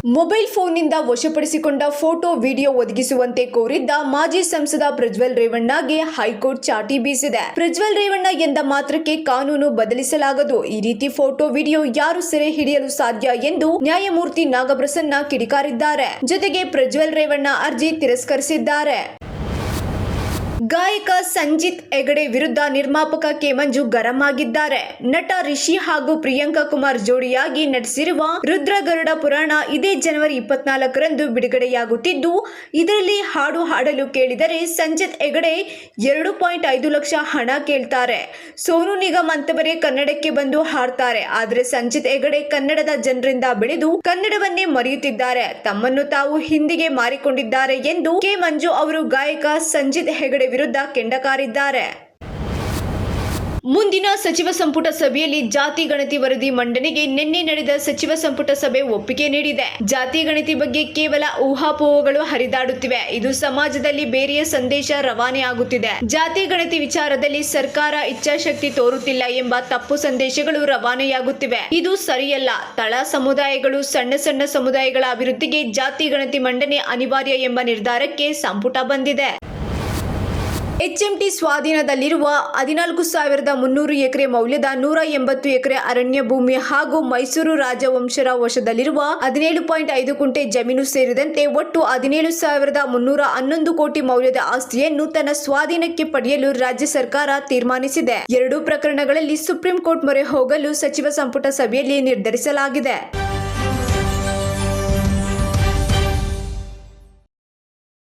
Mobile ಫೋನ್ನಿಂದ ವಶಪಡಿಸಿಕೊಂಡ photo video ಒದಗಿಸುವಂತೆ ಕೋರಿದ್ದ ಮಾಜಿ ಸಂಸದ ಪ್ರಜ್ವಲ್ ರೇವಣ್ಣಗೆ ಹೈಕೋರ್ಟ್ ಚಾಟಿ ಬೀಸಿದೆ. ಪ್ರಜ್ವಲ್ ರೇವಣ್ಣ ಎಂದ ಮಾತ್ರಕ್ಕೆ ಕಾನೂನು ಬದಲಿಸಲಾಗದು. ಈ ರೀತಿ ಫೋಟೋ ವಿಡಿಯೋ ಯಾರು ಸೆರೆ ಹಿಡಿಯಲು ಸಾಧ್ಯ ಎಂದು ನ್ಯಾಯಮೂರ್ತಿ ನಾಗಪ್ರಸನ್ನ ಕಿಡಿಕಾರಿದ್ದಾರೆ. ಜೊತೆಗೆ ಪ್ರಜ್ವಲ್ ರೇವಣ್ಣ ಅರ್ಜಿ ತಿರಸ್ಕರಿಸಿದ್ದಾರೆ. ಗಾಯಕ ಸಂಜಿತ್ ಹೆಗಡೆ ವಿರುದ್ಧ ನಿರ್ಮಾಪಕ ಕೆ ಮಂಜು ಗರಂ ಆಗಿದ್ದಾರೆ. ನಟ ರಿಷಿ ಹಾಗೂ ಪ್ರಿಯಾಂಕಾ ಕುಮಾರ್ ಜೋಡಿಯಾಗಿ ನಟಿಸಿರುವ ರುದ್ರಗರುಡ ಪುರಾಣ ಇದೇ ಜನವರಿ 24ರಂದು ಬಿಡುಗಡೆಯಾಗುತ್ತಿದ್ದು, ಇದರಲ್ಲಿ ಹಾಡು ಹಾಡಲು ಕೇಳಿದರೆ ಸಂಜಿತ್ ಹೆಗಡೆ 2.5 ಲಕ್ಷ ಹಣ ಕೇಳ್ತಾರೆ. ಸೋನು ನಿಗಮ್ ಅಂತವರೇ ಕನ್ನಡಕ್ಕೆ ಬಂದು ಹಾಡ್ತಾರೆ. ಆದರೆ ಸಂಜಿತ್ ಹೆಗಡೆ ಕನ್ನಡದ ಜನರಿಂದ ಬೆಳೆದು ಕನ್ನಡವನ್ನೇ ಮರೆಯುತ್ತಿದ್ದಾರೆ. ತಮ್ಮನ್ನು ತಾವು ಹಿಂದಿಗೆ ಮಾರಿಕೊಂಡಿದ್ದಾರೆ ಎಂದು ಕೆ ಮಂಜು ಅವರು ಗಾಯಕ ಸಂಜಿತ್ ಹೆಗಡೆ ವಿರುದ್ಧ ಕೆಂಡಕಾರಿದ್ದಾರೆ. ಮುಂದಿನ ಸಚಿವ ಸಂಪುಟ ಸಭೆಯಲ್ಲಿ ಜಾತಿ ಗಣತಿ ವರದಿ ಮಂಡನೆಗೆ ನಿನ್ನೆ ನಡೆದ ಸಚಿವ ಸಂಪುಟ ಸಭೆ ಒಪ್ಪಿಗೆ ನೀಡಿದೆ. ಜಾತಿ ಗಣತಿ ಬಗ್ಗೆ ಕೇವಲ ಊಹಾಪೋಹಗಳು ಹರಿದಾಡುತ್ತಿವೆ. ಇದು ಸಮಾಜದಲ್ಲಿ ಬೇರೆಯ ಸಂದೇಶ ರವಾನೆ ಆಗುತ್ತಿದೆ. ಜಾತಿ ಗಣತಿ ವಿಚಾರದಲ್ಲಿ ಸರ್ಕಾರ ಇಚ್ಛಾಶಕ್ತಿ ತೋರುತ್ತಿಲ್ಲ ಎಂಬ ತಪ್ಪು ಸಂದೇಶಗಳು ರವಾನೆಯಾಗುತ್ತಿವೆ. ಇದು ಸರಿಯಲ್ಲ. ತಳ ಸಮುದಾಯಗಳು, ಸಣ್ಣ ಸಮುದಾಯಗಳ ಅಭಿವೃದ್ಧಿಗೆ ಜಾತಿ ಗಣತಿ ಮಂಡನೆ ಅನಿವಾರ್ಯ ಎಂಬ ನಿರ್ಧಾರಕ್ಕೆ ಸಂಪುಟ ಬಂದಿದೆ. ಎಚ್ಎಂಟಿ ಸ್ವಾಧೀನದಲ್ಲಿರುವ 14,300 ಎಕರೆ ಮೌಲ್ಯದ 180 ಎಕರೆ ಅರಣ್ಯ ಭೂಮಿ ಹಾಗೂ ಮೈಸೂರು ರಾಜವಂಶರ ವಶದಲ್ಲಿರುವ 17.5 ಕುಂಟೆ ಜಮೀನು ಸೇರಿದಂತೆ ಒಟ್ಟು 17,311 ಕೋಟಿ ಮೌಲ್ಯದ ಆಸ್ತಿಯನ್ನು ತನ್ನ ಸ್ವಾಧೀನಕ್ಕೆ ಪಡೆಯಲು ರಾಜ್ಯ ಸರ್ಕಾರ ತೀರ್ಮಾನಿಸಿದೆ. ಎರಡೂ ಪ್ರಕರಣಗಳಲ್ಲಿ ಸುಪ್ರೀಂ ಕೋರ್ಟ್ ಮೊರೆ ಹೋಗಲು ಸಚಿವ ಸಂಪುಟ ಸಭೆಯಲ್ಲಿ ನಿರ್ಧರಿಸಲಾಗಿದೆ.